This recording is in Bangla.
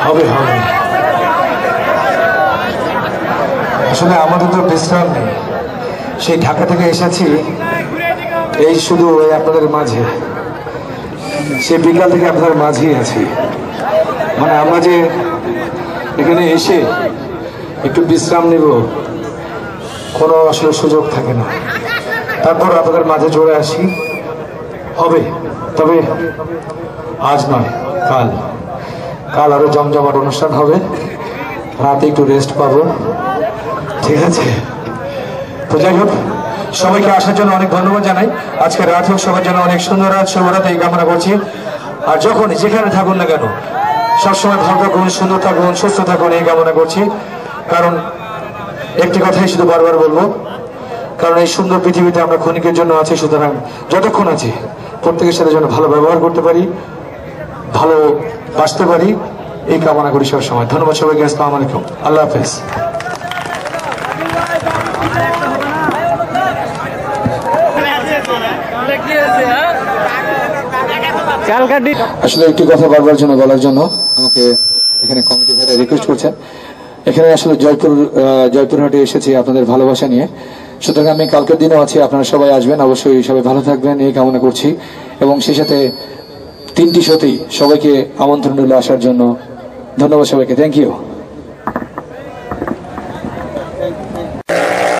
হবে হবে। আসলে আমাদের তো বিশ্রাম নেই, সেই ঢাকা থেকে এসেছি এই শুধু ওই আপনাদের মাঝে, সে বিকাল থেকে আপনাদের মাঝেই আছি। মানে আমরা যে এখানে এসে একটু বিশ্রাম নেব কোনো আসলে সুযোগ থাকে না, তারপর আপনাদের মাঝে চলে আসি। হবে, তবে আজ নয়, কাল কাল আরো জমজমাট অনুষ্ঠান হবে, রাতে একটু রেস্ট পাবো, ঠিক আছে? তো যাই হোক, সবাইকে আসার জন্য অনেক ধন্যবাদ জানাই। আজকে রাত হোক সবার জন্য অনেক সুন্দর রাত, শুভরাত এই কামনা করছি। আর যখন যেখানে থাকুন না কেন সবসময় ভালো থাকুন, সুন্দর থাকুন, সুস্থ থাকুন এই কামনা করছি। কারণ একটি কথাই শুধু বারবার বলবো, কারণ এই সুন্দর পৃথিবীতে আমরা ক্ষণিকের জন্য আছি, সুতরাং যতক্ষণ আছি প্রত্যেকের সাথে যেন ভালো ব্যবহার করতে পারি, ভালো বাঁচতে পারি এই কামনা করি সব সময়। ধন্যবাদ সবাইকে, আসসালামু আলাইকুম, আল্লাহ হাফেজ। আসলে একটি কথা বারবার জন্য বলার জন্য আমাকে এখানে কমিটি ভাইরা রিকোয়েস্ট করছেন। এখানে আসলে জয়পুরহাটে এসেছি আপনাদের ভালোবাসা নিয়ে, সুতরাং আমি কালকের দিনও আছি, আপনারা সবাই আসবেন, অবশ্যই সবাই ভালো থাকবেন এই কামনা করছি। এবং সেই সাথে 3টি শোতেই সবাইকে আমন্ত্রণ রইল আসার জন্য। ধন্যবাদ সবাইকে, থ্যাংক ইউ।